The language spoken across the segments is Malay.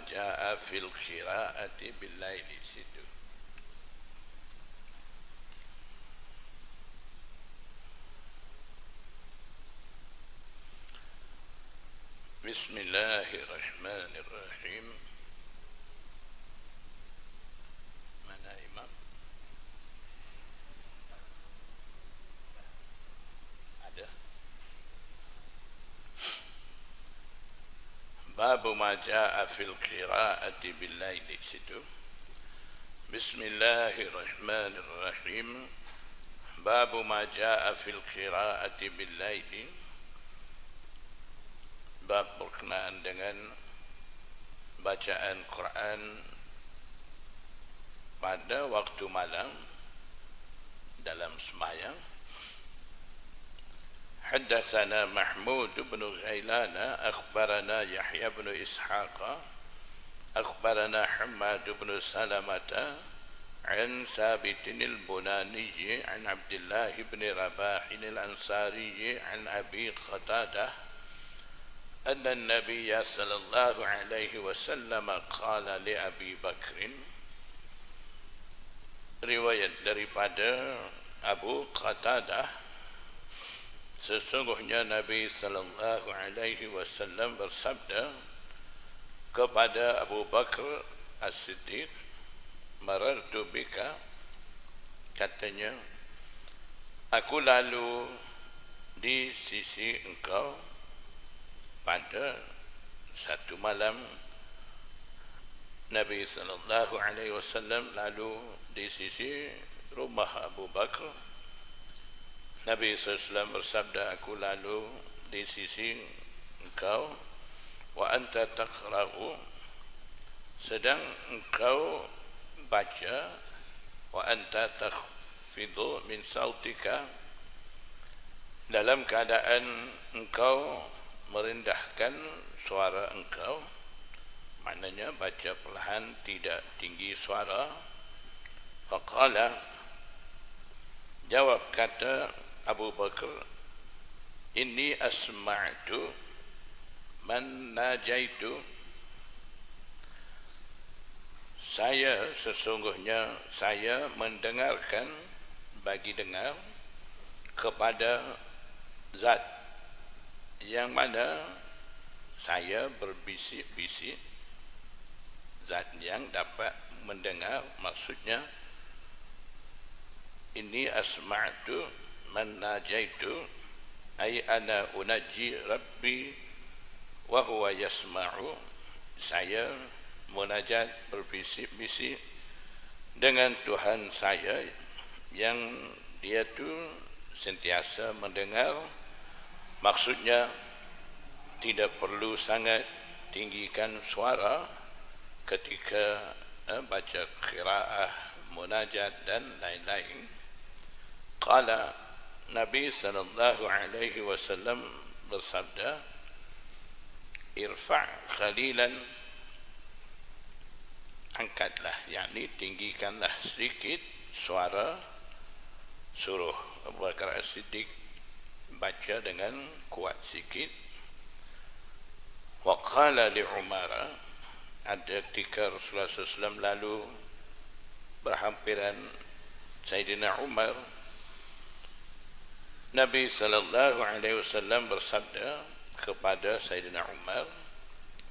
jaa fil qiraati bil laili situ. Bismillahirrahmanirrahim. Mana imam? Ada. Babu ma jaa fil qiraati bil laili situ. Bismillahirrahmanirrahim. Babu ma jaa fil qiraati bil laili. Bab berkenaan dengan bacaan Quran pada waktu malam dalam sembahyang. Haddatsana Mahmud bin Ghailan akhbarana Yahya bin Ishaq akhbarana Hammad bin Salamah عن ثابت البناني عن عبد الله بن رباح الأنصاري عن أبي قتادة أن النبي صلى الله عليه وسلم قال لأبي بكر. Riwayat daripada Abu Qatadah, sesungguhnya Nabi sallallahu alaihi wasallam bersabda kepada Abu Bakar As-Siddiq, marartu bika, katanya, aku lalu di sisi engkau pada satu malam. Nabi sallallahu alaihi wasallam lalu di sisi rumah Abu Bakar. Nabi sallallahu alaihi wasallam bersabda, aku lalu di sisi engkau, wa anta taqra'u, sedang engkau baca, wa anta takhfidu min sautika, dalam keadaan engkau merendahkan suara engkau, maknanya baca perlahan, tidak tinggi suara. Faqala, jawab kata Abu Bakar, inni asma'tu man najaitu, saya sesungguhnya saya mendengarkan, bagi dengar, kepada zat yang mana saya berbisik-bisik, zat yang dapat mendengar. Maksudnya, ini asma'tu man najaitu, ay ana unaji rabbi wa huwa yasma'u, saya munajat, berbisik-bisik dengan Tuhan saya yang dia tu sentiasa mendengar. Maksudnya, tidak perlu sangat tinggikan suara ketika baca qiraah, munajat dan lain-lain. Qala, Nabi sallallahu alaihi wasallam bersabda, irfa' khalilan, angkatlah, yakni tinggikanlah sedikit suara. Suruh Abu Bakar As-Siddiq baca dengan kuat sikit. Wa qala li Umar, ada ketika Rasulullah SAW lalu berhampiran Sayyidina Umar, Nabi sallallahu alaihi wasallam bersabda kepada Sayyidina Umar,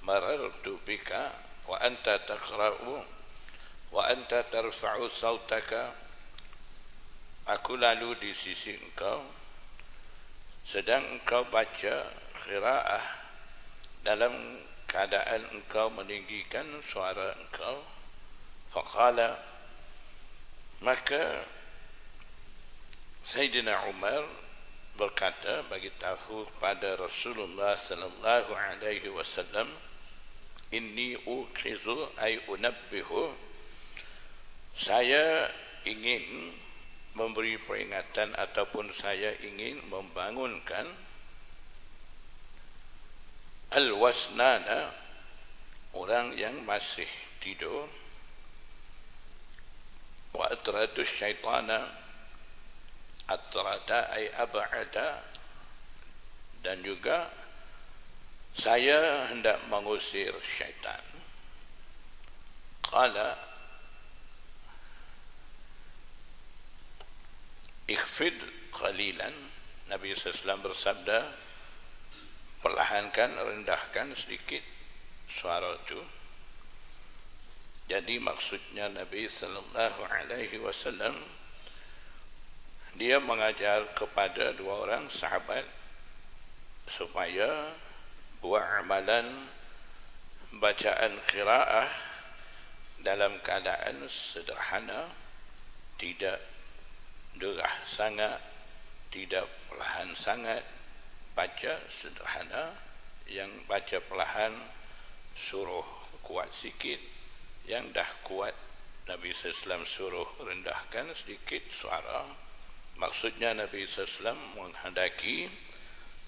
marartu bika wa anta taqra'u wa anta tarfa'u sautaka, aku lalu di sisi engkau sedang engkau baca qiraah dalam keadaan engkau meninggikan suara engkau. Faqala, maka Sayyidina Umar berkata, bagi tahu pada Rasulullah sallallahu alaihi wasallam, inni uqizu ay unabbihu, saya ingin memberi peringatan ataupun saya ingin membangunkan al-wasnana, orang yang masih tidur, wa atradu syaitana, atrada ay ab'ada, dan juga saya hendak mengusir syaitan. qala ikhfid qalilan. Nabi SAW bersabda, perlahankan, rendahkan sedikit suara itu. Jadi maksudnya Nabi sallallahu alaihi wasallam dia mengajar kepada dua orang sahabat supaya buat amalan bacaan qiraah dalam keadaan sederhana, tidak derah sangat, tidak perlahan sangat, baca sederhana. Yang baca perlahan suruh kuat sikit, yang dah kuat Nabi SAW suruh rendahkan sedikit suara. Maksudnya Nabi SAW menghendaki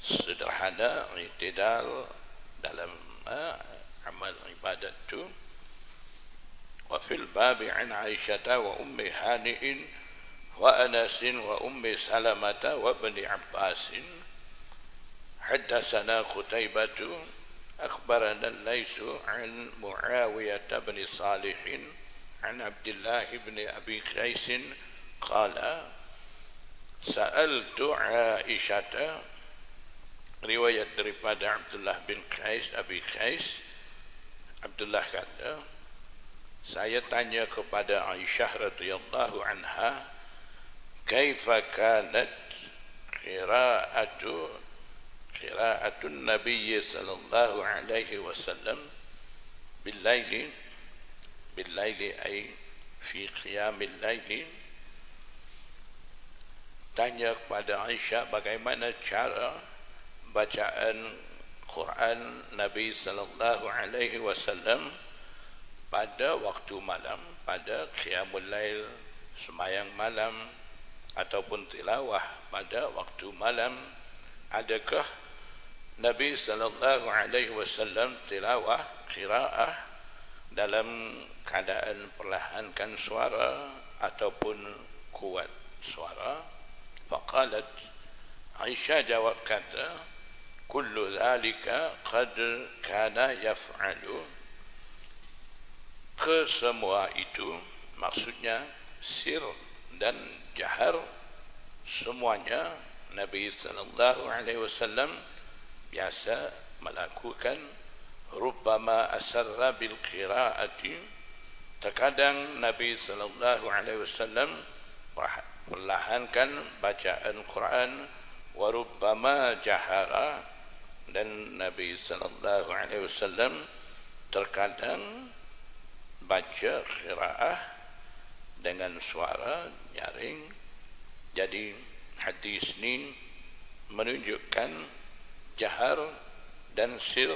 sederhana, i'tidal dalam amal ibadat itu. Wa fil babi an Aisyah wa ummi Hani'in wa Anas wa ummi Salamah wa ibni Abbas. Haddatsana Qutaibah أخبرنا الليث عن معاوية بن صالح عن عبد الله بن أبي قيس قال سألت عائشة. Riwayat daripada Abdullah bin Qais, Abi Qais. Abdullah kata, saya tanya kepada Aisyah radhiyallahu anha, kaifa kanat qira'atun Nabi sallallahu alaihi wasallam bil-laili ay fi qiyamil laili. Tanya kepada Aisyah bagaimana cara bacaan Quran Nabi sallallahu alaihi wasallam pada waktu malam, pada qiyamul lail, sembahyang malam ataupun tilawah pada waktu malam. Adakah Nabi sallallahu alaihi wasallam tilawah qiraah dalam keadaan perlahankan suara ataupun kuat suara? Faqalat, Aisyah jawab kata, kullu dhalika qad kana yaf'alu. Kesemua itu, maksudnya sir dan jahar, semuanya Nabi sallallahu alaihi wasallam biasa melakukan. Rubbama asarra bil qiraati, terkadang Nabi sallallahu alaihi wasallam perlahankan bacaan Quran. Wa rubbama jahara, dan Nabi sallallahu alaihi wasallam terkadang baca qiraah dengan suara nyaring. Jadi hadis ini menunjukkan jahar dan sir,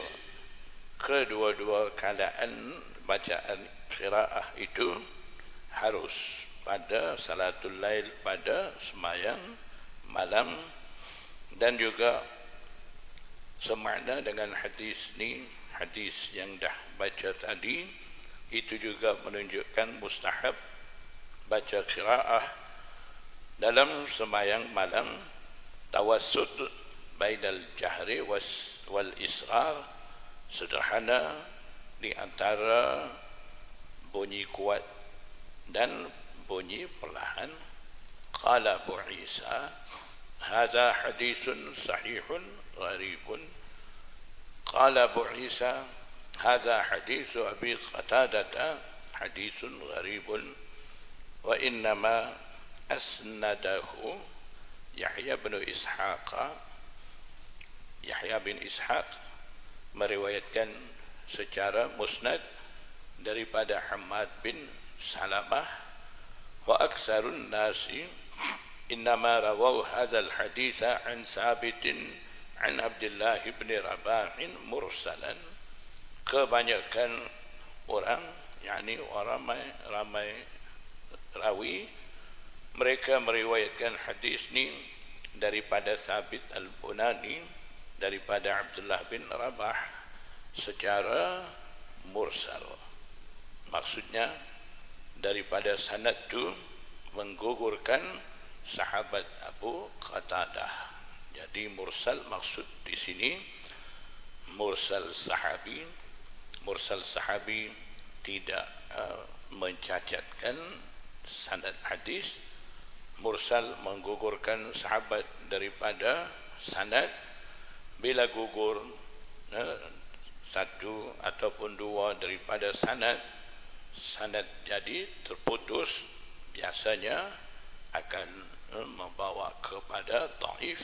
kedua-dua keadaan bacaan qiraah itu harus pada salatul lail, pada sembahyang malam. Dan juga semakna dengan hadis ni, hadis yang dah baca tadi, itu juga menunjukkan mustahab baca qiraah dalam sembahyang malam, tawassut bainal jahri wal israr, sederhana di antara bunyi kuat dan bunyi perlahan. Qala Abu Isa, hadza hadithun sahihun gharibun. Qala Abu Isa, hadza hadithu Abi Qatadah hadithun gharibun wa innama asnadahu Yahya bin Ishaq. Yahya bin Ishaq meriwayatkan secara musnad daripada Hamad bin Salamah. Wa aksarun nasi innama rawaw hadzal haditha an Sabitin an Abdullah bin Rabah mursalan. Kebanyakan orang, yakni ramai rawi, mereka meriwayatkan hadis ni daripada Sabit al-Bunani, daripada Abdullah bin Rabah secara mursal. Maksudnya daripada sanad tu menggugurkan sahabat Abu Qatadah. Jadi mursal maksud di sini mursal sahabi. Mursal sahabi tidak mencacatkan sanad hadis. Mursal menggugurkan sahabat daripada sanad. Bila gugur satu ataupun dua daripada sanad jadi terputus, biasanya akan membawa kepada dhaif.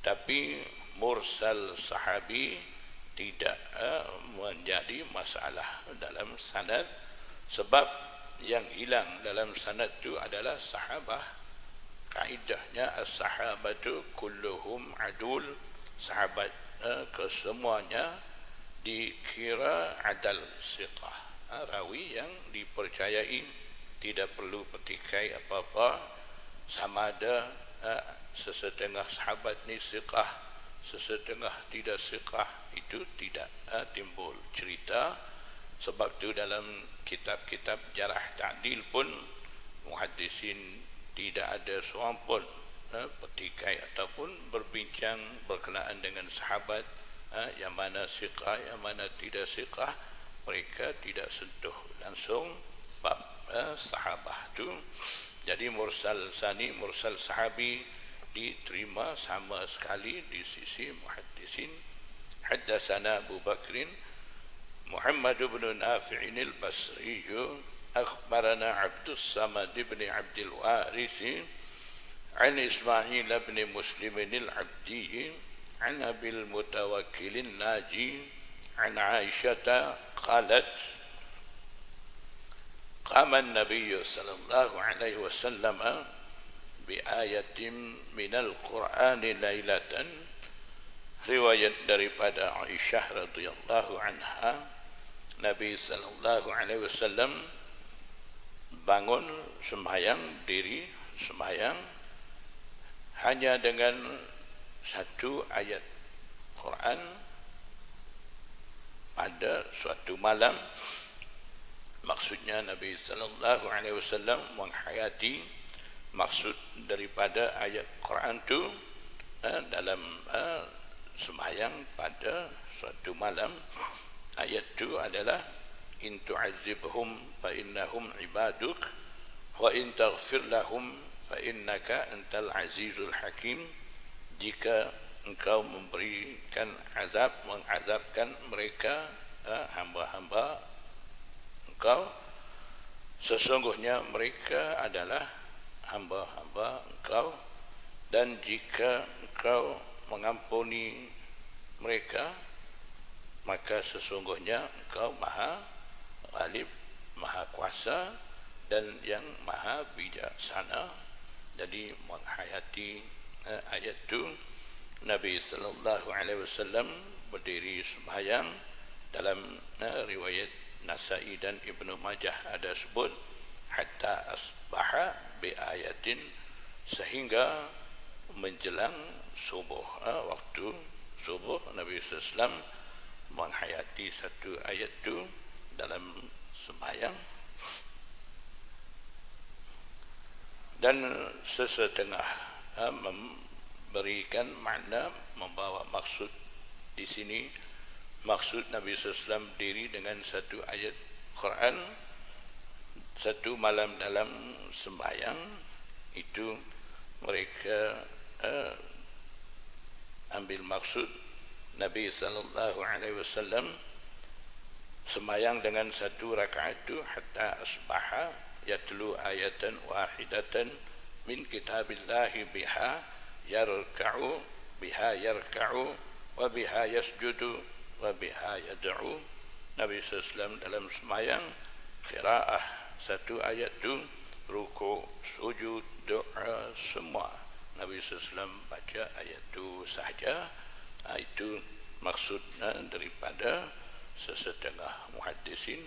Tapi mursal sahabi tidak menjadi masalah dalam sanad, sebab yang hilang dalam sanad itu adalah sahabah. Kaidahnya as-sahabatu kulluhum adul, sahabat kesemuanya dikira adal siqah, rawi yang dipercayai, tidak perlu petikai apa-apa. Sama ada sesetengah sahabat ni siqah, sesetengah tidak siqah, itu tidak timbul cerita. Sebab tu dalam kitab-kitab jarah ta'dil pun muhaddisin tidak ada seorang pun petikai ataupun berbincang berkenaan dengan sahabat yang mana siqah, yang mana tidak siqah. Mereka tidak sentuh langsung bab sahabah tu. Jadi mursal sani, mursal sahabi diterima sama sekali di sisi muhaddisin. Haddatsana Abu Bakrin Muhammad bin Nafi' al-Basri, akhbarana Abdus Samad bin Abdul Waris an Ismail bin Muslim al-Abdi an Abil Mutawakkil al-Naji an Aisyah qalat qama an-nabiy sallallahu alaihi wasallam bi ayatin min al-Qur'an lailatan. Riwayat daripada Aisyah radhiyallahu anha, Nabi sallallahu alaihi wasallam bangun sembahyang, diri sembahyang hanya dengan satu ayat Quran pada suatu malam. Maksudnya Nabi sallallahu alaihi wasallam menghayati maksud daripada ayat Quran itu dalam sembahyang pada suatu malam. Ayat itu adalah in tu'adzibhum fa innahum ibaduk wa in taghfir lahum fa innaka antal azizul hakim. Jika engkau memberikan azab, mengazabkan mereka hamba-hamba engkau, sesungguhnya mereka adalah hamba-hamba engkau, dan jika engkau mengampuni mereka, maka sesungguhnya engkau maha ghalib, maha kuasa, dan yang maha bijaksana. Jadi menghayati ayat itu, Nabi sallallahu alaihi wasallam berdiri sembahyang. Dalam riwayat Nasai dan Ibnu Majah ada sebut hatta asbaha bi ayatin, sehingga menjelang subuh, waktu subuh Nabi sallallahu alaihi wasallam menghayati satu ayat itu dalam sembahyang. Dan sesetengah memberikan makna, membawa maksud di sini. Maksud Nabi SAW diri dengan satu ayat Quran satu malam dalam sembahyang itu, mereka ambil maksud Nabi SAW sembahyang dengan satu rakaat itu hatta asbaha yatlu ayatan wahidatan min kitabillahi biha yarka'u wa biha yasjudu wa biha yad'u. Nabi SAW dalam sembahyang qiraah satu ayat itu, ruku, sujud, doa, semua Nabi SAW baca ayat itu sahaja. Itu maksudnya daripada sesetengah muhaddisin.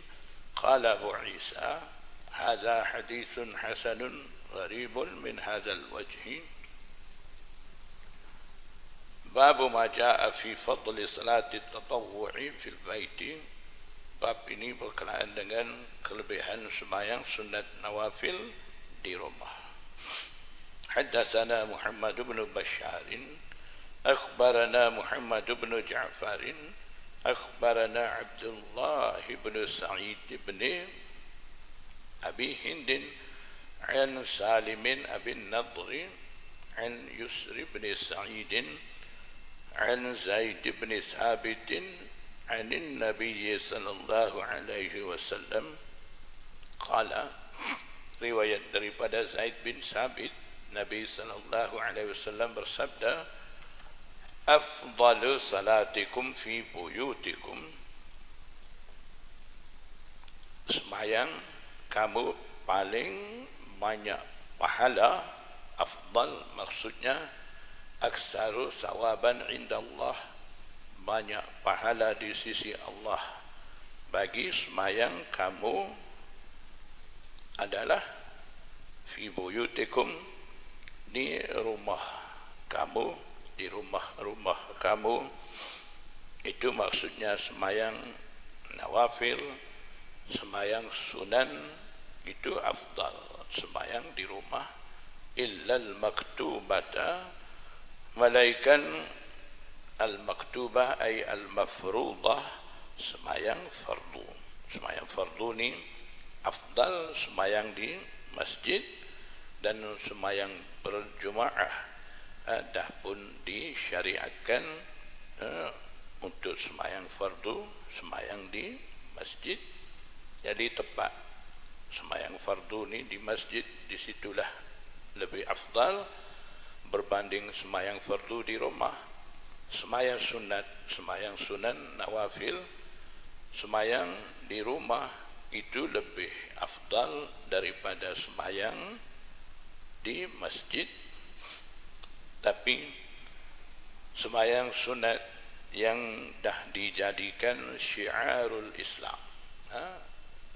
Qala Abu Isa hadza hadithun hasanun gharibun min hadzal wajhi. Babu ma jaa fi fadli salati tatawwu'i fil baiti. Bab ini berkenaan dengan kelebihan sembahyang sunat nawafil di rumah. Haddatsana Muhammad bin Bashar akhbarana Muhammad bin Ja'far أخبرنا عبد الله بن سعيد بن أبي هند عن سالم أبي النضر عن يسر بن سعيد عن زيد بن ثابت عن النبي صلى الله عليه وسلم قال riwayat daripada Zaid bin Sabit, Nabi sallallahu alaihi wasallam bersabda, afdalu salatikum fi buyutikum, sembahyang kamu paling banyak pahala. Afdal maksudnya aksaru sawaban indallah, banyak pahala di sisi Allah bagi sembahyang kamu adalah fi buyutikum, di rumah kamu, di rumah-rumah kamu. Itu maksudnya sembahyang nawafil, sembahyang sunan itu afdal, sembahyang di rumah. Illal maktubata, malaikan al-maktubah ay al-mafruḍah, sembahyang fardu. Sembahyang fardu ni afdal sembahyang di masjid, dan sembahyang berjemaah dah pun disyariatkan untuk sembahyang fardu, sembahyang di masjid. Jadi tepat sembahyang fardu ni di masjid, di situlah lebih afdal berbanding sembahyang fardu di rumah. Sembahyang sunat, sembahyang sunan nawafil, sembahyang di rumah itu lebih afdal daripada sembahyang di masjid. Tapi sembahyang sunat yang dah dijadikan syiarul Islam,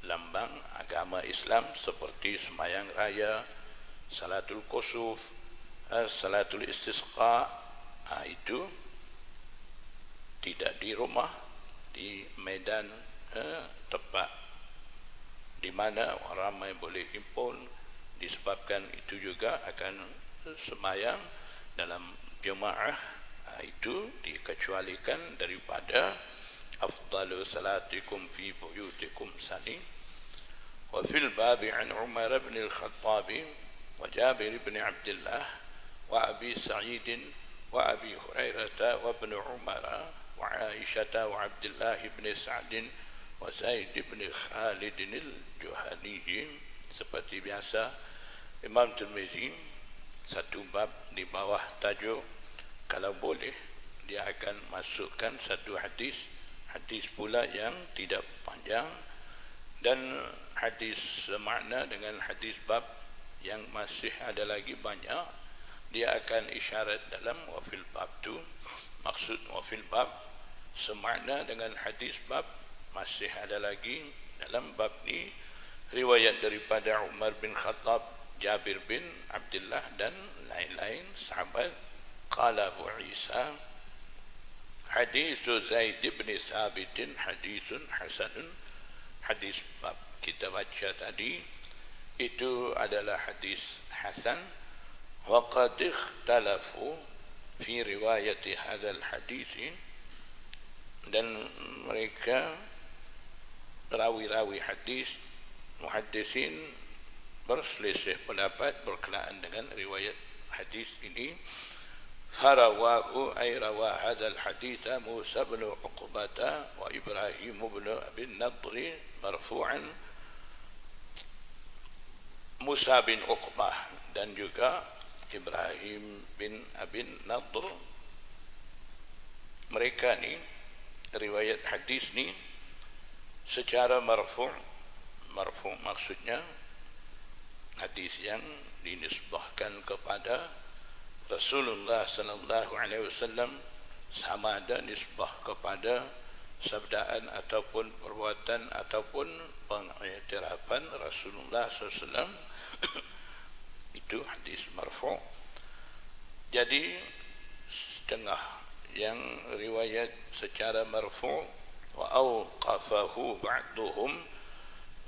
lambang agama Islam, seperti sembahyang raya, salatul kusuf, salatul istisqa, itu tidak di rumah, di medan tempat di mana orang ramai boleh himpun. Disebabkan itu juga akan sembahyang dalam jemaah, itu dikecualikan daripada afdalu salatikum fi buyutikum sani. Wa fil babi an Umar bin al-Khattab wa Jabir bin Abdullah wa Abi Sa'id wa Abi Hurairah wa ibn Umar wa Aisyah wa Abdullah bin Sa'd wa Zaid bin Khalid al-Juhani. Seperti biasa, Imam Tirmizi satu bab di bawah tajuk, kalau boleh dia akan masukkan satu hadis, hadis pula yang tidak panjang, dan hadis semakna dengan hadis bab yang masih ada lagi banyak. Dia akan isyarat dalam wafil bab tu, maksud wafil bab semakna dengan hadis bab, masih ada lagi dalam bab ni riwayat daripada Umar bin Khattab, Jabir bin Abdullah dan lain-lain sahabat. Qala Abu Isa, hadis Zaid bin Thabit hadisun hasanun, hadis bab kita baca tadi itu adalah hadis hasan. Wa qad ikhtalafu fi riwayat hadzal hadis, dan mereka rawi-rawi hadis, muhaddisin berselisih pendapat berkenaan dengan riwayat hadis ini. Farawahu ay rawa hadzal hadits Musa bin Uqbah wa Ibrahim bin Abi Nadr marfu'an. Musa bin Uqbah dan juga Ibrahim bin Abi Nadr, mereka ni riwayat hadis ni secara marfu'. Marfu' maksudnya hadis yang dinisbahkan kepada Rasulullah sallallahu alaihi wasallam, sama ada nisbah kepada sabdaan ataupun perbuatan ataupun pengiktirafan Rasulullah sallallahu alaihi wasallam. Itu hadis marfu'. Jadi setengah yang riwayat secara marfu' wa awqafahu ba'duhum,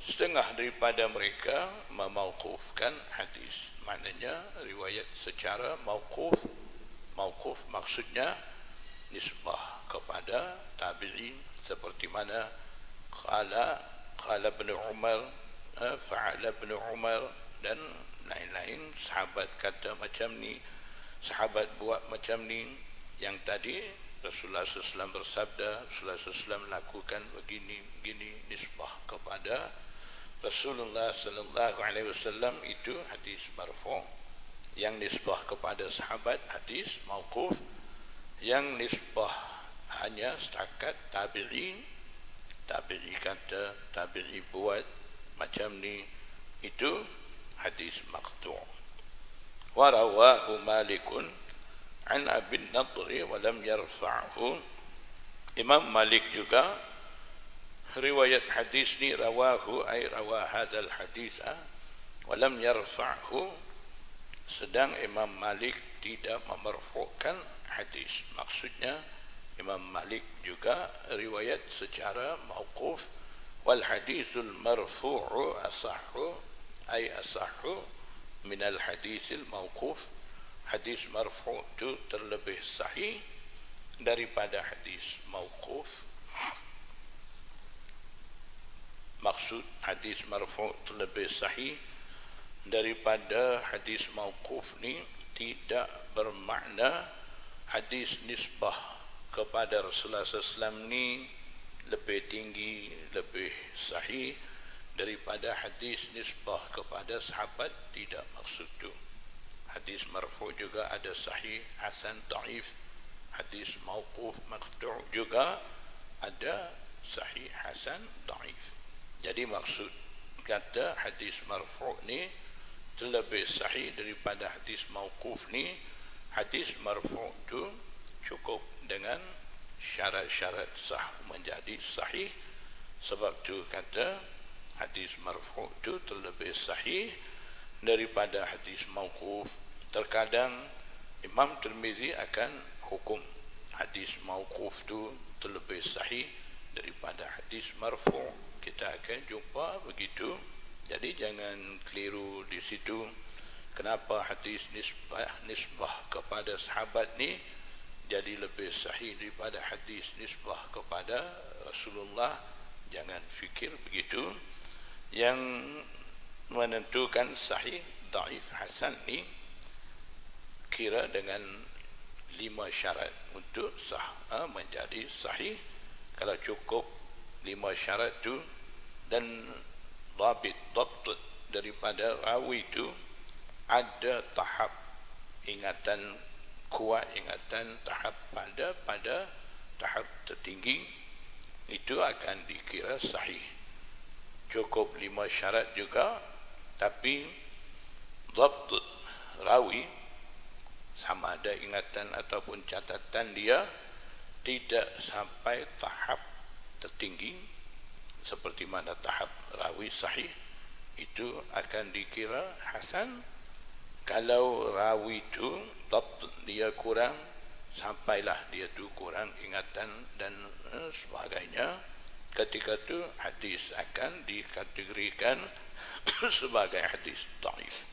setengah daripada mereka memauqufkan hadis. Maknanya riwayat secara mauquf. Mauquf maksudnya nisbah kepada tabi'in seperti mana qala Ibn Umar, fa'ala Ibn Umar, dan lain-lain. Sahabat kata macam ni, sahabat buat macam ni. Yang tadi Rasulullah SAW bersabda, Rasulullah SAW lakukan begini, nisbah kepada Rasulullah SAW, itu hadis marfu'. Yang nisbah kepada sahabat hadis mauquf. Yang nisbah hanya setakat tabi'in, tabi'i kata, tabi'i buat macam ni, itu hadis maqtu'. Wa rawahu Malikun an Abi Nadri wa lam yarfa'hu. Imam Malik juga riwayat hadis ni, rawahu ay rawa hadzal hadis wa lam yarfa'hu, sedang Imam Malik tidak memarfu'kan hadis. Maksudnya Imam Malik juga riwayat secara mauquf. Wal hadithul marfu'u asahhu ay asahhu min al hadithil mauquf. Hadis marfu' itu terlebih sahih daripada hadis mauquf. Maksud hadis marfu' terlebih sahih daripada hadis mauquf ni tidak bermakna hadis nisbah kepada Rasulullah SAW ni lebih tinggi, lebih sahih daripada hadis nisbah kepada sahabat. Tidak maksud tu. Hadis marfu' juga ada sahih, hasan, dhaif. Hadis mauquf maqtu' juga ada sahih, hasan, dhaif. Jadi maksud kata hadis marfu' ni terlebih sahih daripada hadis mauquf ni, hadis marfu' tu cukup dengan syarat-syarat sah menjadi sahih. Sebab tu kata hadis marfu' tu terlebih sahih daripada hadis mauquf. Terkadang Imam Tirmizi akan hukum hadis mauquf tu terlebih sahih daripada hadis marfu'. Kita akan jumpa begitu. Jadi jangan keliru di situ. Kenapa hadis nisbah kepada sahabat ni jadi lebih sahih daripada hadis nisbah kepada Rasulullah? Jangan fikir begitu. Yang menentukan sahih, dhaif, hasan ni kira dengan 5 syarat untuk sah menjadi sahih. Kalau cukup 5 syarat tu dan dhabt daripada rawi itu ada tahap ingatan kuat, ingatan tahap pada tahap tertinggi, itu akan dikira sahih. Cukup 5 syarat juga, tapi dhabt rawi, sama ada ingatan ataupun catatan dia tidak sampai tahap tertinggi seperti mana tahap rawi sahih, itu akan dikira hasan. Kalau rawi itu dhabt dia kurang, sampailah dia tu kurang ingatan dan sebagainya, ketika tu hadis akan dikategorikan sebagai hadis dhaif.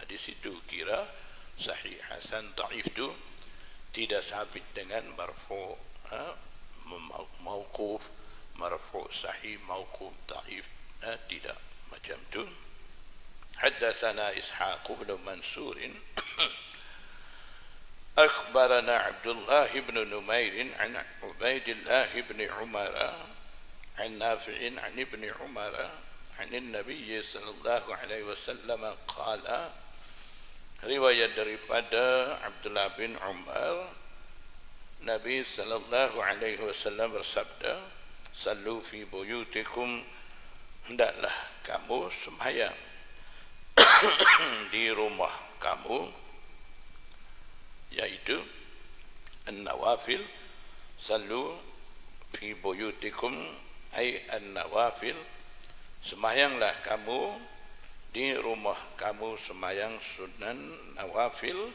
Di situ kira sahih, hasan, dhaif tu tidak sabit dengan marfu', mauquf, marfu', sahih, mauquf, dhaif, tidak macam tu. Haddatsana Ishaq bin Mansur akhbarana Abdullah bin Numair an Ubaidillah bin Umar an Nafi' an Ibn Umar an Nabi sallallahu alaihi wasallam qala. Riwayat daripada Abdullah bin Umar, Nabi sallallahu alaihi wasallam bersabda, sallu fi buyutikum, hendaklah kamu sembahyang di rumah kamu, yaitu an-nawafil. Sallu fi buyutikum ay an-nawafil, sembahyanglah kamu di rumah kamu, sembahyang sunan nawafil.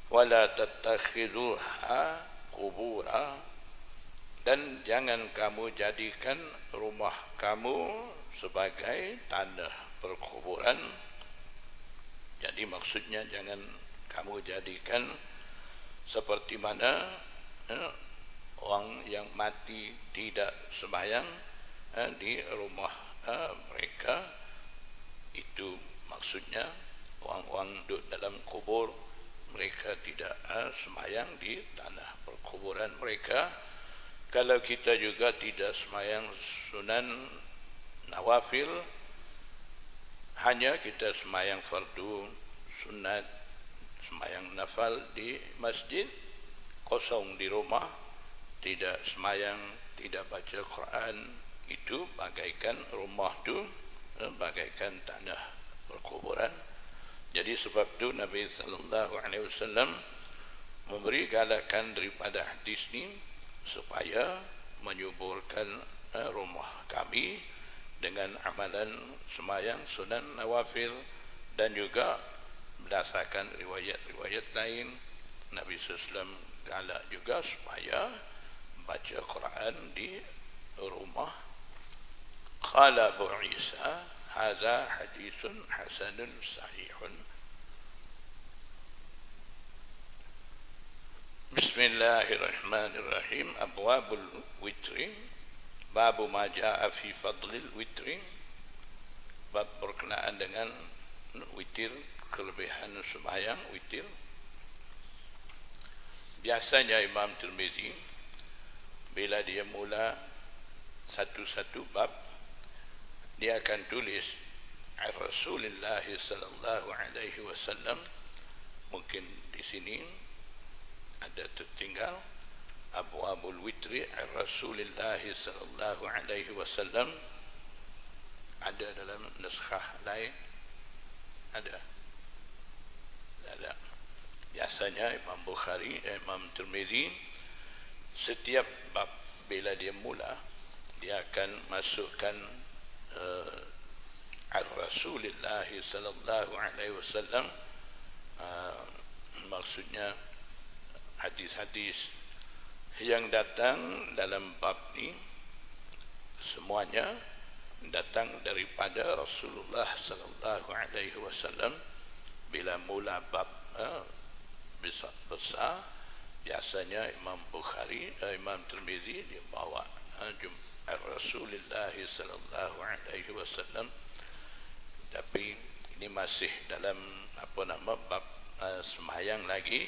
Wala tattakhiduha qubura, dan jangan kamu jadikan rumah kamu sebagai tanah perkuburan. Jadi maksudnya jangan kamu jadikan seperti mana orang yang mati tidak sembahyang di rumah mereka. Itu maksudnya orang-orang duduk dalam kubur, mereka tidak sembahyang di tanah perkuburan mereka. Kalau kita juga tidak sembahyang sunan nawafil, hanya kita sembahyang fardu sunat, sembahyang nafal di masjid, kosong di rumah, tidak sembahyang, tidak baca Quran, itu bagaikan rumah tu bagaikan tanah perkuburan. Jadi sebab tu Nabi sallallahu alaihi wasallam memberi galakan daripada hadis ni supaya menyuburkan rumah kami dengan amalan sembahyang sunan nawafil, dan juga berdasarkan riwayat-riwayat lain Nabi SAW galak juga supaya baca Quran di rumah. Qala Abu Isa hadza haditsun hasanun sahihun. Bismillahirrahmanirrahim. Abwabul witri, babu ma jaa fi fadlil witri, bab berkenaan dengan witir, kelebihan sembahyang witir. Biasanya Imam Tirmizi bila dia mula satu-satu bab, dia akan tulis Rasulullah sallallahu alaihi wasallam. Mungkin di sini ada tertinggal Abwabul witri Rasulullah sallallahu alaihi wasallam. Ada dalam naskah lain? Ada? Ada. Biasanya Imam Bukhari, Imam Tirmizi, setiap bab bila dia mula, dia akan masukkan Rasulullah sallallahu alaihi wasallam, maksudnya hadis-hadis yang datang dalam bab ni semuanya datang daripada Rasulullah sallallahu alaihi wasallam. Bila mula bab besar, biasanya Imam Bukhari, Imam Tirmizi dia bawa Rasulullah sallallahu alaihi wasallam. Tapi ini masih dalam bab sembahyang lagi.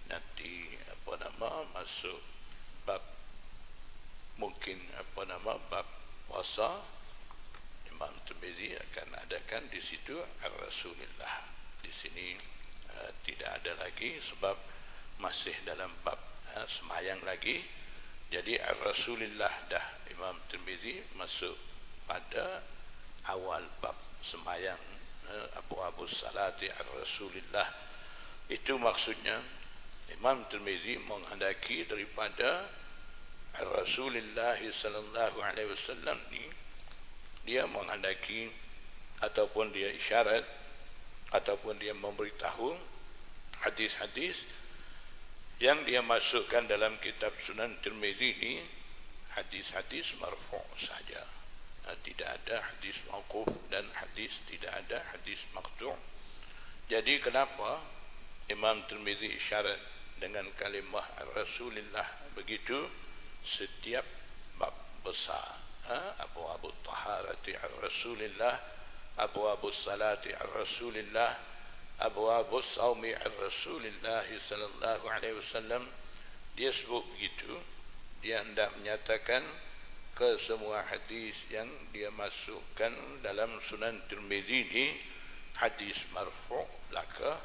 Nanti masuk bab mungkin bab puasa. Imam Tirmizi akan adakan di situ Rasulullah. Di sini tidak ada lagi sebab masih dalam bab sembahyang lagi. Jadi Rasulullah dah Imam Tirmizi masuk pada awal bab sembahyang, Abu salati Rasulullah. Itu maksudnya Imam Tirmizi menghendaki daripada Rasulullah sallallahu alaihi wasallam ni, dia menghendaki ataupun dia isyarat ataupun dia memberitahu hadis-hadis yang dia masukkan dalam kitab Sunan Tirmizi ini, hadis-hadis marfu' saja. Tidak ada hadis mauquf dan tidak ada hadis maqtu'. Jadi kenapa Imam Tirmizi isyarat dengan kalimah Rasulullah begitu? Setiap bab besar, Abu taharati Rasulullah, Abu salati Rasulullah, Abu saumi Rasulullah sallallahu alaihi wasallam, dia sebut begitu. Dia hendak menyatakan ke semua hadis yang dia masukkan dalam Sunan Tirmizi ini hadis marfu' laka,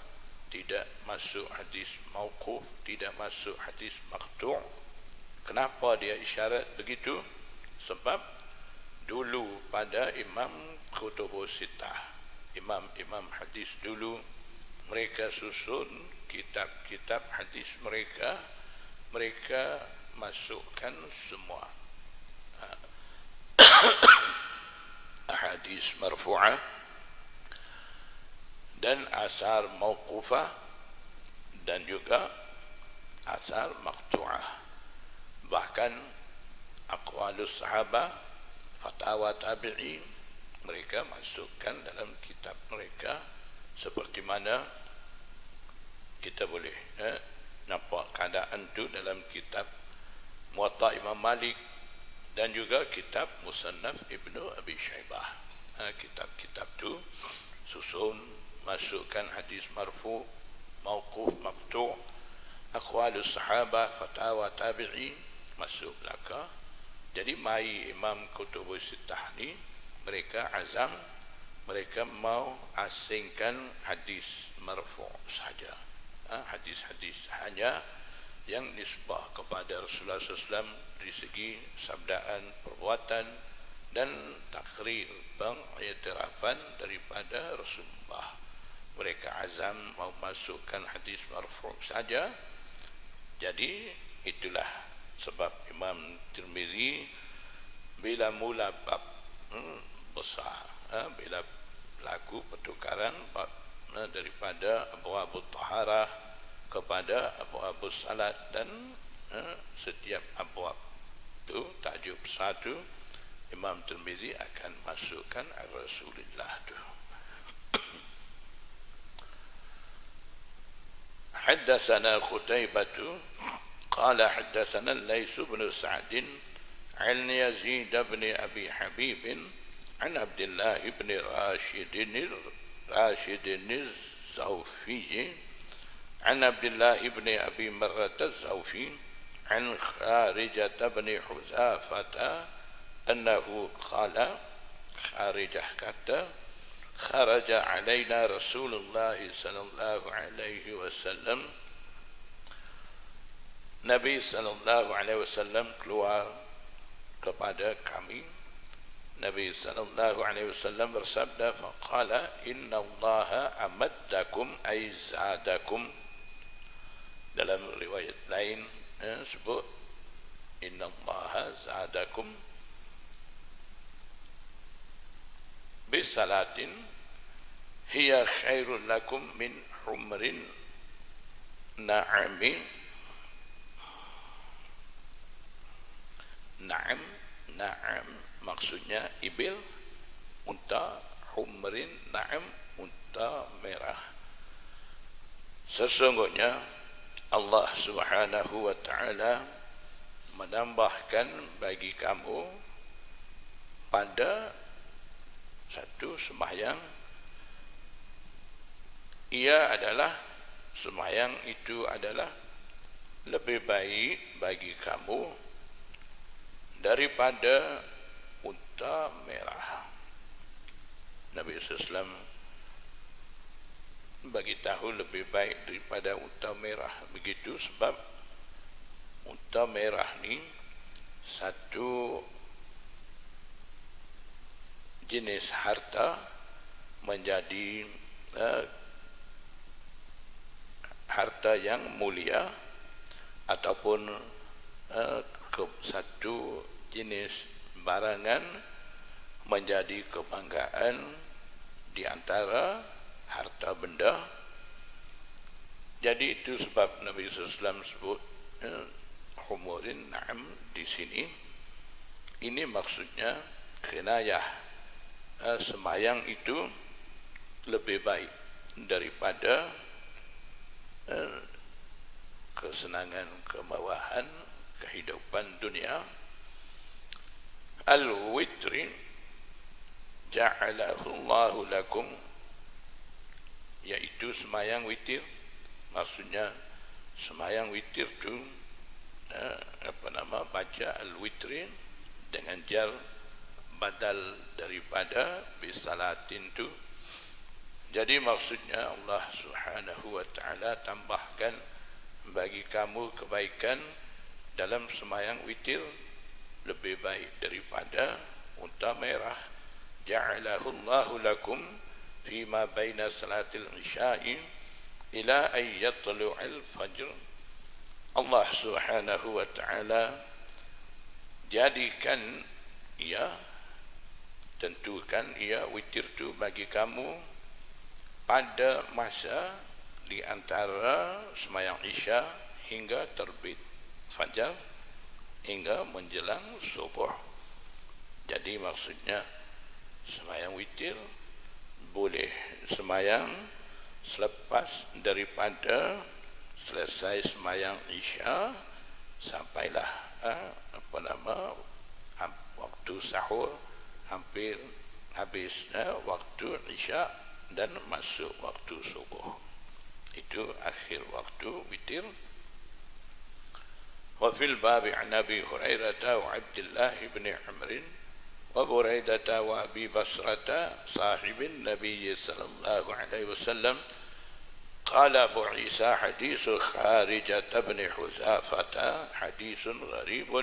tidak masuk hadis mauquf, tidak masuk hadis maqtu'. Kenapa dia isyarat begitu? Sebab dulu pada Imam Kutubus Sittah, imam hadis dulu, mereka susun kitab-kitab hadis mereka masukkan semua hadis marfu'ah dan asar mauqufah dan juga asar maqtu'ah. Bahkan aqwalus sahabah, fatwa tabi'in, mereka masukkan dalam kitab mereka. Seperti mana kita boleh nampak keadaan itu dalam kitab Muwatta Imam Malik, dan juga kitab Musannaf Ibnu Abi Syaibah. Kitab-kitab tu susun, masukkan hadis marfu, mauquf, maqtu', aqwalus sahabah, fatwa tabi'in, masuk belaka. Jadi mai Imam Kutubus Sittah ni mereka azam, mereka mau asingkan hadis marfu' saja. Hadis-hadis hanya yang nisbah kepada Rasulullah SAW dari segi sabdaan, perbuatan dan takrir, pengiktirafan daripada Rasulullah. Mereka azam mau masukkan hadis marfu' saja. Jadi itulah sebab Imam Tirmizi bila mula bab besar, bila berlaku pertukaran bab daripada abwabut taharah kepada abwabus salat, dan setiap abwab itu tajuk satu, Imam Tirmizi akan masukkan Rasulullah itu. Haddatsana Qutaibah qala haddatsana Lais bin Sa'd an Yazid bin Abi Habib an Abdullah bin Rashid az-Zawfi an Abdullah bin Abi Marrah az-Zawfi an Kharijah bin Huzafah annahu qala, Kharijah kata, kharaja alaina Rasulullah sallallahu alaihi wasallam, Nabi sallallahu alaihi wasallam keluar kepada kami. Nabi sallallahu alaihi wasallam bersabda, faqala inna allaha amaddakum ay zadakum. Dalam riwayat lain sebut inna allaha zadakum bisalatin hiya khairul lakum min humrin na'amin. Na'am maksudnya ibil, unta, humrin, na'am unta merah. Sesungguhnya Allah Subhanahu wa ta'ala menambahkan bagi kamu pada satu sembahyang, ia adalah sembahyang itu adalah lebih baik bagi kamu daripada unta merah. Nabi SAW bagi tahu lebih baik daripada unta merah. Begitu sebab unta merah ni satu jenis harta, menjadi harta yang mulia, ataupun satu jenis barangan menjadi kebanggaan di antara harta benda. Jadi itu sebab Nabi SAW sebut humurin na'am di sini. Ini maksudnya kinayah, sembahyang itu lebih baik daripada kesenangan, kemewahan kehidupan dunia. Al-witri ja'alahu Allahu lakum, yaitu sembahyang witir. Maksudnya sembahyang witir tu baca al-witri dengan jar badal daripada bisalatin tu. Jadi maksudnya Allah Subhanahu wa ta'ala tambahkan bagi kamu kebaikan dalam sembahyang witir lebih baik daripada unta merah. Ja'alahu Allahu lakum fima baina salatil isya'i ila ay yatlu'al fajr. Allah Subhanahu wa ta'ala jadikan ia, tentukan ia witir tu bagi kamu pada masa di antara sembahyang isya hingga terbit fajar, hingga menjelang subuh. Jadi maksudnya sembahyang witir boleh sembahyang selepas daripada selesai sembahyang isya sampailah waktu sahur, hampir habis waktu isya dan masuk waktu subuh. Itu akhir waktu witir. Wa fil babi an Abi Hurairah wa Abdullah bin Amr wa Buraidah wa Abi Basrah sahibin Nabi sallallahu alaihi wasallam qala Abu Isa hadis Kharijah bin Huzafah hadis gharib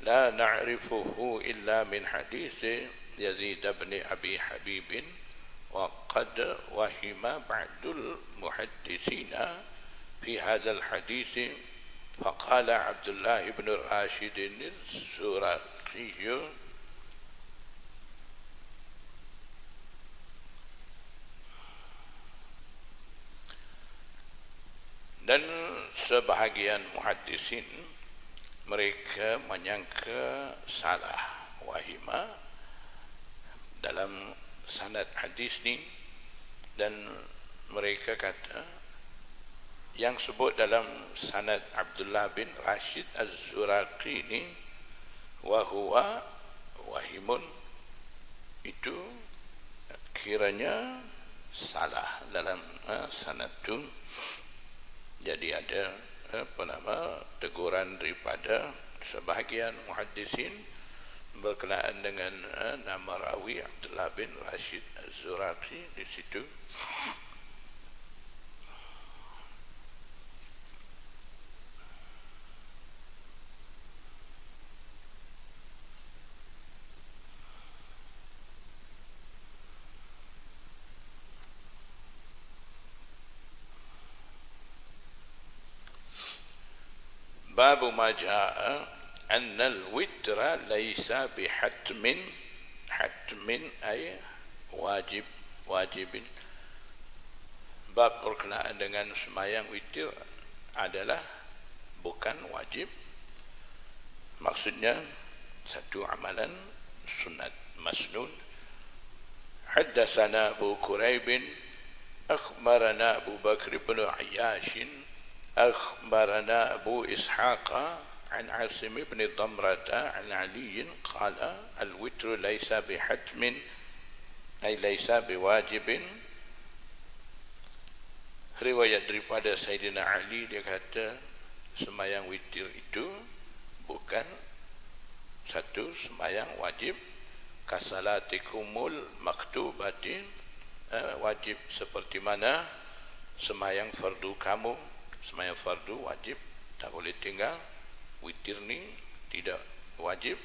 la na'rifuhu illa min hadis Yazid bin Abi Habib wa qad wahima ba'dul muhaddisina fi hadzal hadis فقال عبد الله بن راشد الزرقي dan sebahagian muhaddisin mereka menyangka salah wahima dalam sanad hadis ni, dan mereka kata yang sebut dalam sanad Abdullah bin Rashid Az-Zuraqi ini wahuwa wahimun, itu kiranya salah dalam sanad itu. Jadi ada teguran daripada sebahagian muhaddisin berkenaan dengan nama rawi Abdullah bin Rashid Az-Zuraqi di situ. باب ما جاء أن الوتر ليس بحتم، حتم أي واجب، واجب. Bab berkenaan dengan sembahyang witir adalah bukan wajib. Maksudnya satu amalan sunat masnun. Haddatsana Abu Quraib akhbarana Abu Bakr bin Ayyash أخبرنا أبو إسحاق عن عاصم بن ضمرة عن علي قال الوتر ليس بحتم أي ليس بواجب. Riwayat daripada Sayyidina Ali, dia kata sembahyang witir itu bukan satu sembahyang wajib. Kasalatikumul maktubatin, wajib seperti mana sembahyang fardu kamu. Sembahyang fardu wajib, tak boleh tinggal. Witir ni tidak wajib,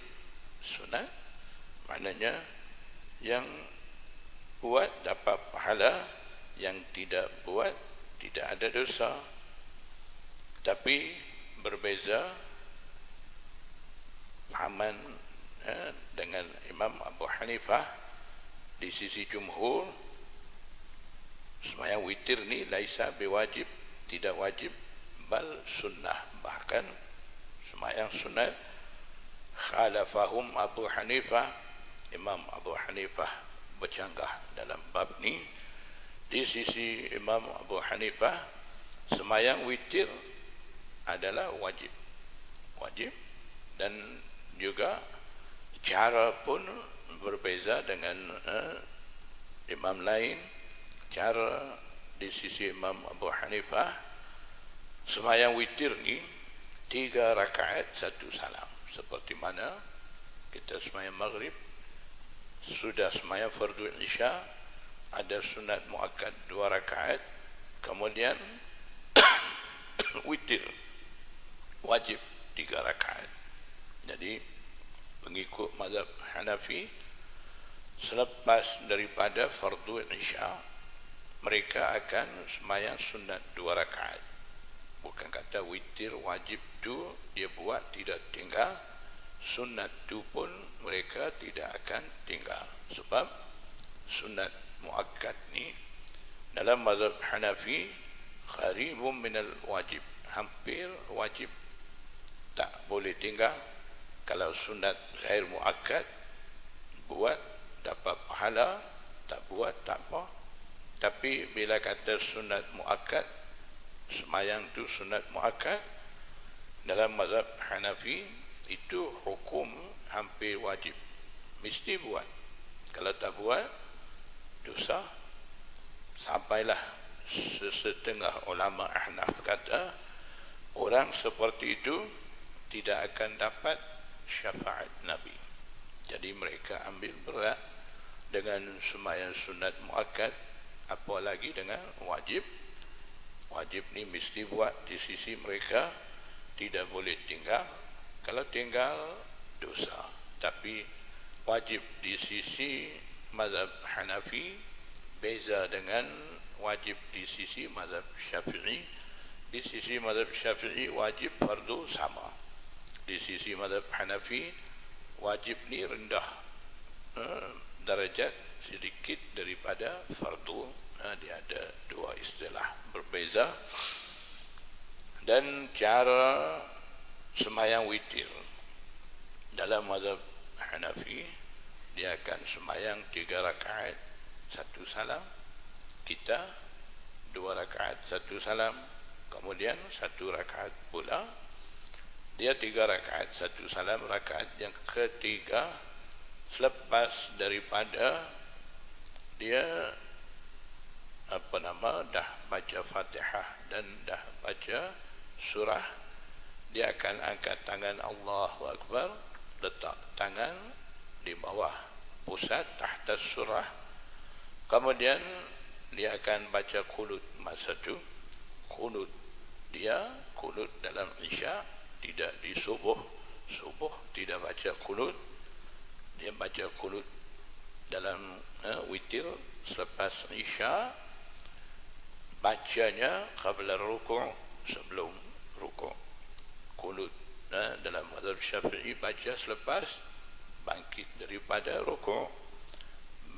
sunat. Maknanya yang buat dapat pahala, yang tidak buat tidak ada dosa. Tapi berbeza pahaman dengan Imam Abu Hanifah. Di sisi jumhur, sembahyang witir ni laisa biwajib, tidak wajib, bal sunnah, bahkan sembahyang sunat. Khalafahum Abu Hanifah, Imam Abu Hanifah bercanggah dalam bab ni. Di sisi Imam Abu Hanifah, sembahyang witir adalah wajib, wajib, dan juga cara pun berbeza dengan imam lain. Cara di sisi Imam Abu Hanifah, sembahyang witir ni 3 rakaat 1 salam, seperti mana kita sembahyang maghrib, sudah sembahyang fardu isya, ada sunat muakkad 2 rakaat, kemudian witir wajib 3 rakaat. Jadi pengikut mazhab Hanafi, selepas daripada fardu isya mereka akan sembahyang sunat 2 rakaat. Bukan kata witir wajib tu dia buat tidak tinggal, sunat tu pun mereka tidak akan tinggal. Sebab sunat muakkad ni dalam mazhab Hanafi qaribun minal wajib, hampir wajib, tak boleh tinggal. Kalau sunat ghair muakkad, buat dapat pahala, tak buat tak apa. Tapi bila kata sunat muakkad, sembahyang tu sunat muakkad, dalam mazhab Hanafi itu hukum hampir wajib, mesti buat. Kalau tak buat, dosa. Sampailah sesetengah ulama Ahnaf kata, orang seperti itu tidak akan dapat syafaat Nabi. Jadi mereka ambil berat dengan sembahyang sunat muakkad, apalagi dengan wajib. Wajib ni mesti buat di sisi mereka, tidak boleh tinggal. Kalau tinggal, dosa. Tapi wajib di sisi mazhab Hanafi beza dengan wajib di sisi mazhab Syafi'i. Di sisi mazhab Syafi'i wajib fardu sama. Di sisi mazhab Hanafi wajib ni rendah darajat sedikit daripada fardu. Dia ada dua istilah berbeza. Dan cara sembahyang witir dalam mazhab Hanafi, dia akan sembahyang 3 rakaat 1 salam, kita 2 rakaat 1 salam, kemudian 1 rakaat pula. Dia 3 rakaat 1 salam, rakaat yang ketiga selepas daripada dia dah baca Fatihah dan dah baca surah, dia akan angkat tangan Allahu Akbar, letak tangan di bawah pusat tahta surah. Kemudian dia akan baca qunut masa tu. Qunut dia qunut dalam isya, tidak di subuh. Subuh tidak baca qunut. Dia baca qunut dalam witir selepas isya. Bacanya qabla ruku', sebelum ruku'. Qunut dalam mazhab Syafi'i baca selepas bangkit daripada ruku'.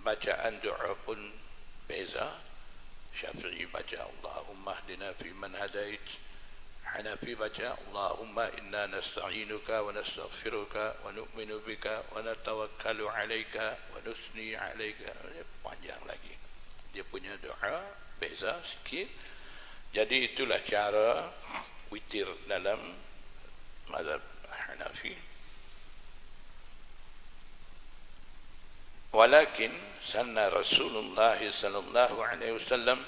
Bacaan doa pun beza. Syafi'i baca Allahumma hdina fi man hadait. Hanafi baca Allahumma inna nasta'inuka wa nastaghfiruka wa nu'minu bika wa natawakkalu alaika wa nusni alaika. Panjang lagi. Dia punya doa beza sikit. Jadi itulah cara witir dalam mazhab Hanafi. Walakin sanna Rasulullah sallallahu alaihi wasallam,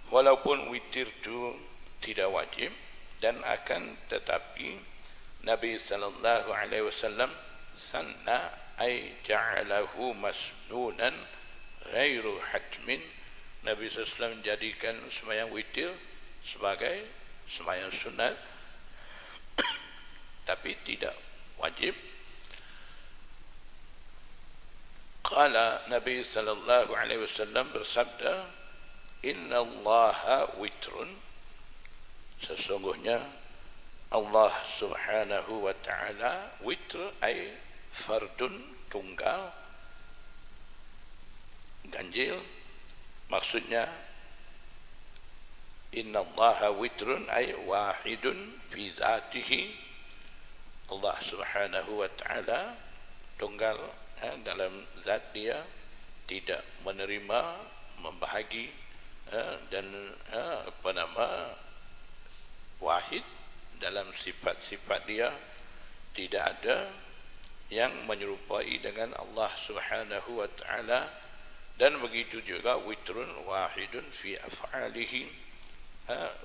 walaupun witir itu tidak wajib, dan akan tetapi Nabi sallallahu alaihi wasallam sanna ay ja'alahu masnunan ghairu hatmin. Nabi SAW jadikan sembahyang witir sebagai sembahyang sunat tapi tidak wajib. Qala Nabi sallallahu alaihi wasallam bersabda, Inna Allaha witrun, sesungguhnya Allah subhanahu wa ta'ala witr ay fardun, tunggal, ganjil. Maksudnya Inna Allaha witrun ay wahidun fi zatihi. Allah subhanahu wa ta'ala tunggal dalam zat dia, tidak menerima, membahagi dan wahid dalam sifat-sifat dia. Tidak ada yang menyerupai dengan Allah subhanahu wa ta'ala. Dan begitu juga witrun wahidun fi af'alihi,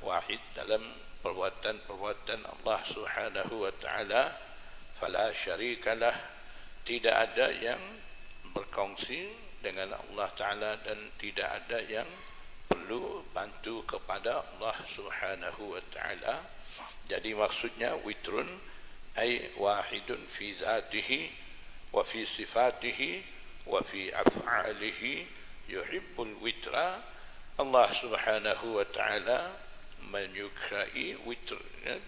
wahid dalam perbuatan-perbuatan Allah subhanahu wa ta'ala. Fala syarikalah, tidak ada yang berkongsi dengan Allah ta'ala, dan tidak ada yang perlu bantu kepada Allah subhanahu wa ta'ala. Jadi maksudnya witrun ay wahidun fi zatihi wa fi sifatihi wa fi af'alihi yuhibbul witra. Allah subhanahu wa ta'ala menyukai witr,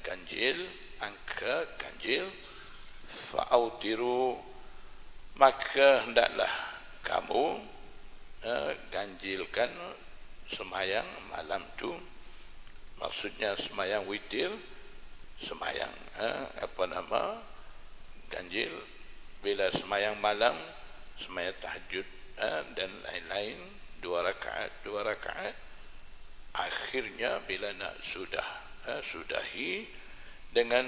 ganjil, angka ganjil. Fa'autiru, maka hendaklah kamu ganjilkan sembahyang malam tu. Maksudnya sembahyang witir, sembahyang ganjil. Bila sembahyang malam, sembahyang tahajud dan lain-lain, 2 rakaat. Akhirnya bila nak sudahi dengan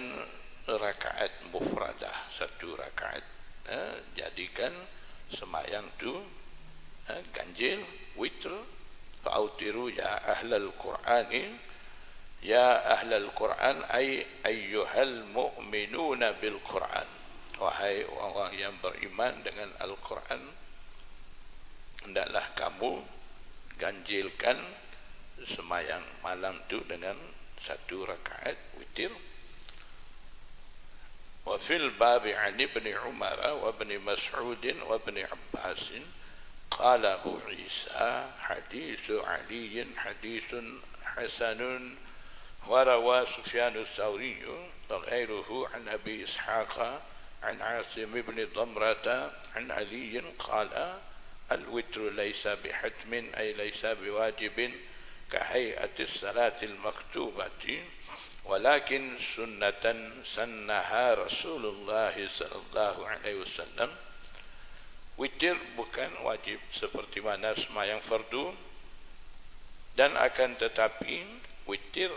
rakaat mufradah, satu rakaat. Jadikan semayang tu ganjil, witr. Fa'autiru ya ahlal Qur'ani, ya ahlal Qur'an ay ayyuhal mu'minuna bil Qur'an, wahai orang yang beriman dengan Al-Quran, hendaklah kamu ganjilkan semayang malam tu dengan satu rakaat witir. Wa fil babi an ibn Umar wa ibn Mas'ud wa ibn Abbas qala Abu Isa hadithu Ali hadithun hasanun wa rawa Sufyan ats-Tsauri wa ghairuhu an Abi Ishaq an Asim ibn Damrata an Ali qala al-witru laysa bihatmin ay laysa biwajibin كهيئة الصلاة المكتوبة ولكن سنة سنها رسول الله صلى الله عليه وسلم. Witir bukan wajib seperti mana sembahyang fardu, dan akan tetapi witir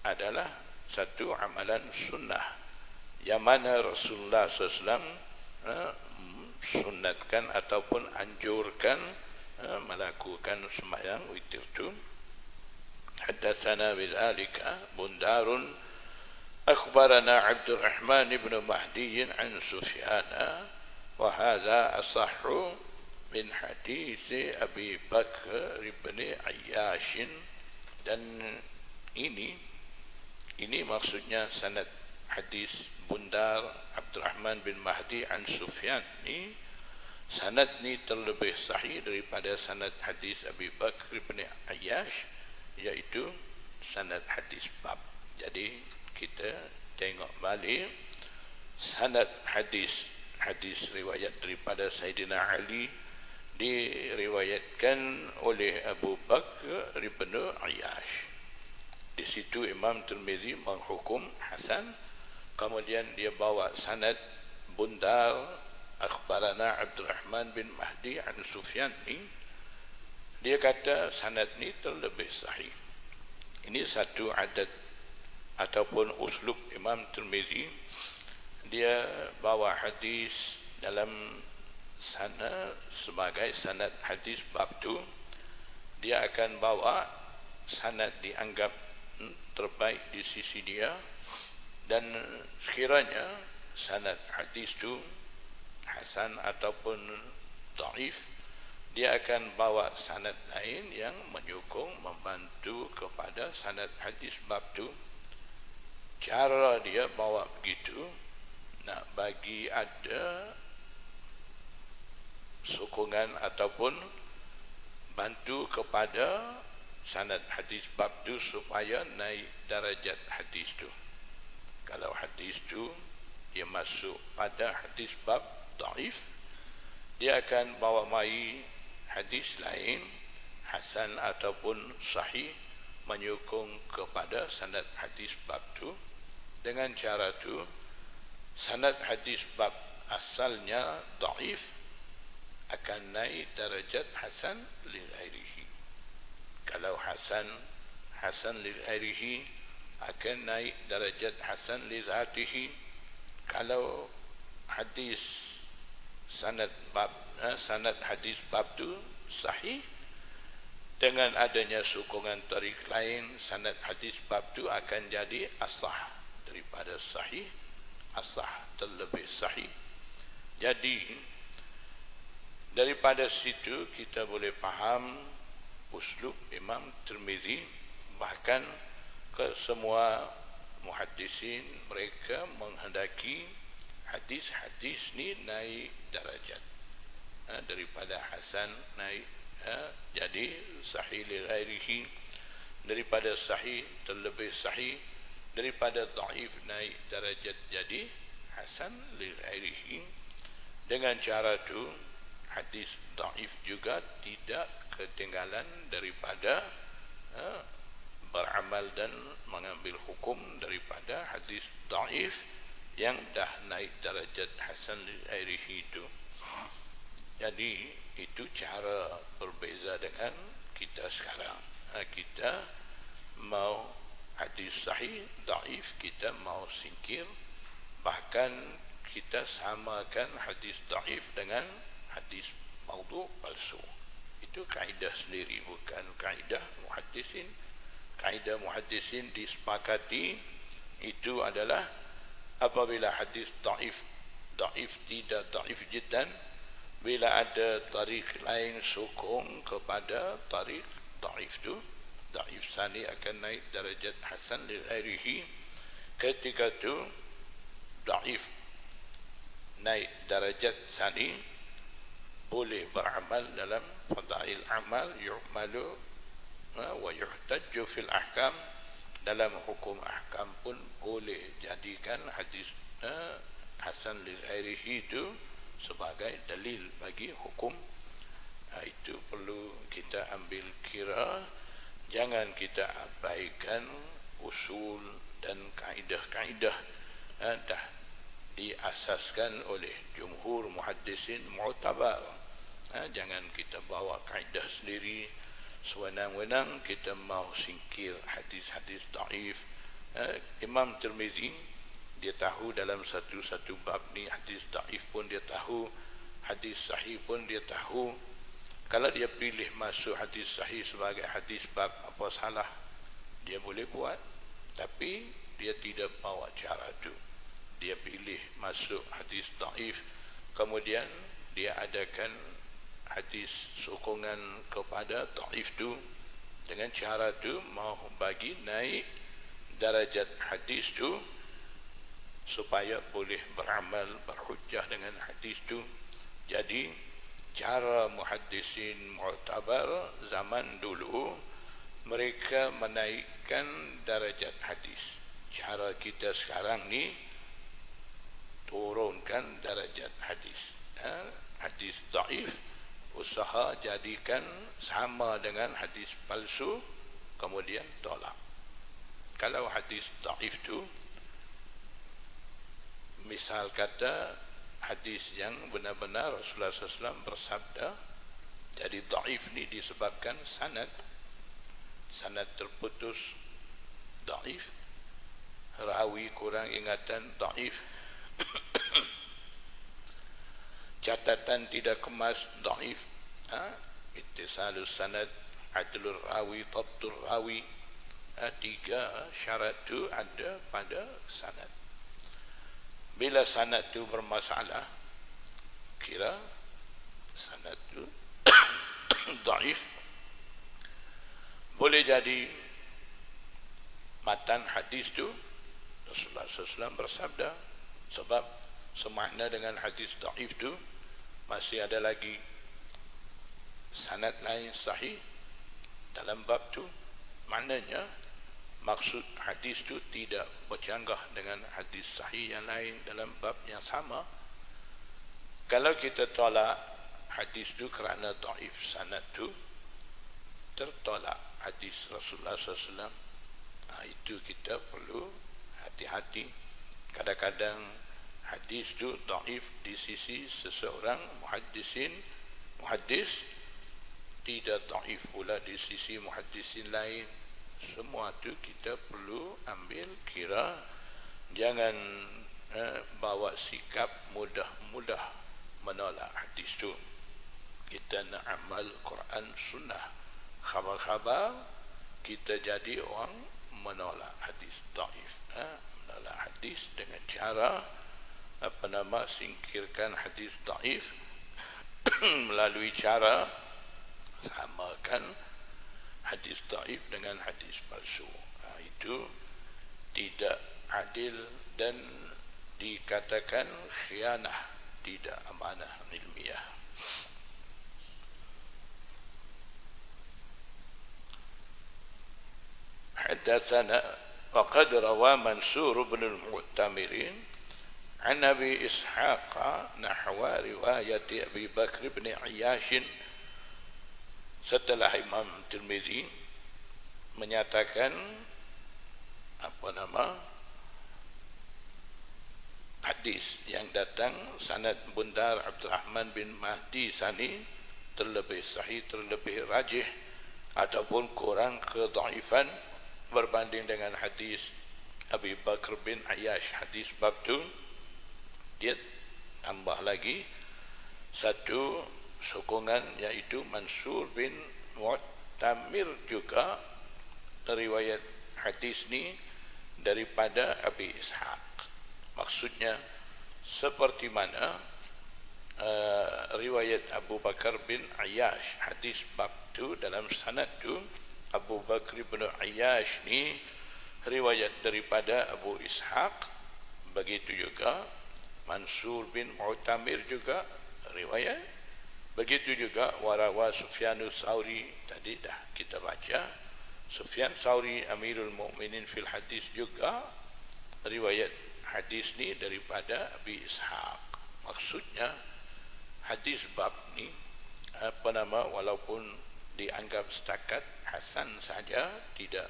adalah satu amalan sunnah yang mana Rasulullah SAW sunnatkan ataupun anjurkan melakukan sembahyang witir itu. Haddatsana bidzalika Bundarun akhbarana Abdurrahman ibn Mahdi an Sufyan wa hadza asahhu min hadits Abi Bakr ibn Ayyash. Dan ini maksudnya sanad hadis Bundar Abdurrahman bin Mahdi an Sufyan ni, sanad ni terlebih sahih daripada sanad hadis Abi Bakr bin Ayyash, iaitu sanad hadis bab. Jadi kita tengok balik sanad hadis riwayat daripada Sayyidina Ali diriwayatkan oleh Abu Bakr bin Ayyash. Di situ Imam Tirmizi menghukum hasan. Kemudian dia bawa sanad Bundar akhbarana Abdurrahman bin Mahdi an Sufyan ni, dia kata sanad ni terlebih sahih. Ini satu adat ataupun uslub Imam Tirmizi. Dia bawa hadis dalam sana sebagai sanad hadis bab tu, dia akan bawa sanad dianggap terbaik di sisi dia, dan sekiranya sanad hadis tu hasan ataupun dhaif, dia akan bawa sanad lain yang menyokong, membantu kepada sanad hadis bab tu. Cara dia bawa begitu nak bagi ada sokongan ataupun bantu kepada sanad hadis bab tu supaya naik darajat hadis tu. Kalau hadis tu dia masuk pada hadis bab dhaif, dia akan bawa mai hadis lain hasan ataupun sahih menyokong kepada sanad hadis bab tu. Dengan cara tu sanad hadis bab asalnya dhaif akan naik darajat hasan li ghairihi. Kalau hasan li ghairihi akan naik darajat hasan li zatihi. Kalau hadis sanad hadis bab tu sahih, dengan adanya sokongan tarik lain, sanad hadis bab tu akan jadi asah daripada sahih, asah terlebih sahih. Jadi daripada situ kita boleh faham uslub Imam Tirmizi. Bahkan ke semua muhaddisin, mereka menghendaki hadis-hadis ni naik darajat, daripada hasan naik jadi sahih li ghairihi, daripada sahih terlebih sahih, daripada dhaif naik darajat jadi hasan li ghairihi. Dengan cara tu hadis dhaif juga tidak ketinggalan daripada beramal dan mengambil hukum daripada hadis dhaif yang dah naik darajat hasan li ghairihi itu. Jadi itu cara berbeza dengan kita sekarang. Kita mau hadis sahih, daif kita mau singkir, bahkan kita samakan hadis daif dengan hadis maudhu palsu. Itu kaedah sendiri, bukan kaedah muhaddisin. Kaedah muhaddisin disepakati itu adalah apabila hadis daif, daif tidak daif jiddan, bila ada tarik lain sokong kepada tarik daif tu, daif sani akan naik darajat hasan li ghairihi. Ketika tu daif naik darajat sani, boleh beramal dalam fadail amal, yu'malu wa yuhtajju fil ahkam, dalam hukum ahkam pun boleh jadikan hadis hasan li ghairihi itu sebagai dalil bagi hukum. Itu perlu kita ambil kira. Jangan kita abaikan usul dan kaedah-kaedah dah diasaskan oleh jumhur muhaddisin mu'tabar. Jangan kita bawa kaedah sendiri sewenang-wenang, kita mau singkir hadis-hadis daif. Imam Tirmizi dia tahu dalam satu-satu bab ni hadis daif pun dia tahu, hadis sahih pun dia tahu. Kalau dia pilih masuk hadis sahih sebagai hadis bab, apa salah? Dia boleh buat, tapi dia tidak bawa cara tu. Dia pilih masuk hadis daif, kemudian dia adakan hadis sokongan kepada daif tu. Dengan cara tu mau bagi naik darajat hadis tu supaya boleh beramal, berhujjah dengan hadis tu. Jadi cara muhaddisin mu'tabar zaman dulu, mereka menaikkan darajat hadis. Cara kita sekarang ni turunkan darajat hadis. Hadis daif usaha jadikan sama dengan hadis palsu, kemudian tolak. Kalau hadis daif tu, misal kata hadis yang benar-benar Rasulullah SAW bersabda, jadi daif ni disebabkan sanad terputus, daif, rawi kurang ingatan, daif, catatan tidak kemas, daif, ittisalus sanad, adlur rawi, tabtur rawi. Tiga syarat tu ada pada sanad. Bila sanad tu bermasalah, kira sanad tu daif, boleh jadi matan hadis tu Rasulullah SAW bersabda, sebab semakna dengan hadis daif tu masih ada lagi sanad lain sahih dalam bab tu. Maknanya maksud hadis tu tidak bercanggah dengan hadis sahih yang lain dalam bab yang sama. Kalau kita tolak hadis tu kerana daif, sanad tu tertolak hadis Rasulullah SAW, itu kita perlu hati-hati. Kadang-kadang hadis tu daif di sisi seseorang muhaddis, tidak daif pula di sisi muhaddisin lain. Semua tu kita perlu ambil kira. Jangan bawa sikap mudah-mudah menolak hadis tu. Kita nak amal Quran sunnah, khabar-khabar, kita jadi orang menolak hadis daif. Menolak hadis dengan cara singkirkan hadis daif melalui cara samakan hadis daif dengan hadis palsu. Itu tidak adil dan dikatakan khianah, tidak amanah ilmiah. Hadatsana faqad rawa Mansur bin al-Mu'tamirin an Abi Ishaq nahwa riwayat Abi Bakr bin Ayyash. Setelah Imam Tirmizi menyatakan hadis yang datang sanad Bundar Abdurrahman bin Mahdi Sani terlebih sahih, terlebih rajih ataupun kurang kedaifan, berbanding dengan hadis Abi Bakr bin Ayyash, hadis bab tu dia tambah lagi satu sokongan, iaitu Mansur bin Mu'tamir juga riwayat hadis ni daripada Abi Ishaq. Maksudnya seperti mana riwayat Abu Bakar bin Ayyash, hadis bab tu dalam sanad tu Abu Bakr bin Ayyash ni riwayat daripada Abu Ishaq. Begitu juga Mansur bin Mu'tamir juga riwayat. Begitu juga warawa Sufyanus Tsauri, tadi dah kita baca. Sufyan Tsauri Amirul Mukminin fil hadis juga riwayat hadis ni daripada Abi Ishaq. Maksudnya hadis bab ni walaupun dianggap setakat hasan saja, tidak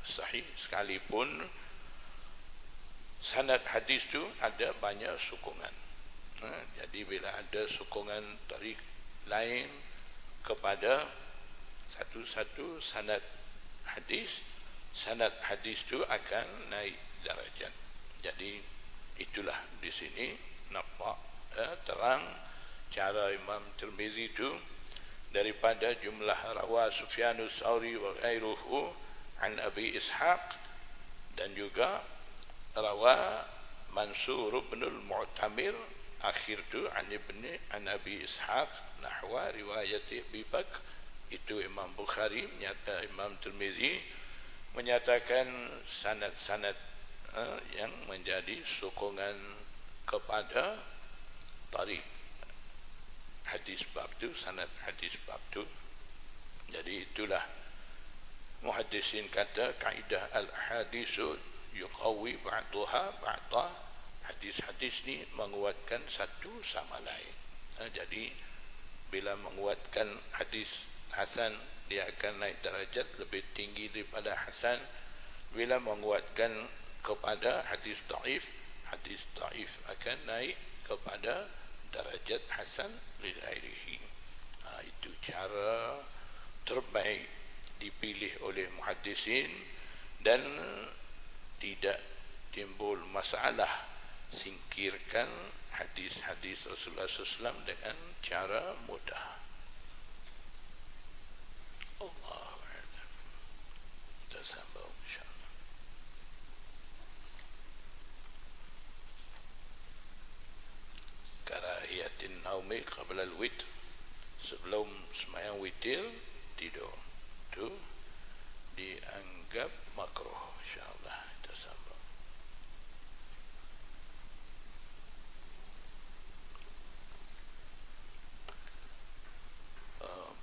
sahih, sekalipun sanad hadis tu ada banyak sokongan. Jadi bila ada sokongan tarikh lain kepada satu-satu sanad hadis tu akan naik darajat. Jadi itulah di sini nampak terang cara Imam Tirmizi itu daripada jumlah rawa Sufyanus Tsauri wa ghairuhu an Abi Ishaq, dan juga rawa Mansur bin Mu'tamir akhir tu an Abi Ishaq nahwa riwayat Abi Bakr. Itu Imam Bukhari Imam Tirmizi menyatakan sanad-sanad yang menjadi sokongan kepada tarikh hadis bab tu, sanad hadis bab tu. Jadi itulah muhaddisin kata kaidah al-hadisu yuqawi ba'daha ba'da. Hadis-hadis ni menguatkan satu sama lain. Jadi bila menguatkan hadis hasan, dia akan naik darajat lebih tinggi daripada hasan. Bila menguatkan kepada hadis dhaif akan naik kepada darajat hasan li ghairihi. Itu cara terbaik dipilih oleh muhaddisin, dan tidak timbul masalah singkirkan hadis-hadis Rasulullah SAW dengan cara mudah. Allahu a'lam. Kita sambung insya-Allah. Karahiyatin naumi qabla al-witr, sebelum sembahyang witir tidur, itu dianggap makruh. Insya-Allah kita sambung.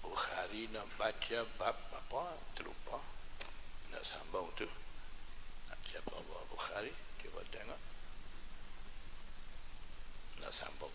Bukhari nak baca bab apa terlupa, nak sambung tu, nak baca bab Bukhari, cuba tengok nak sambung.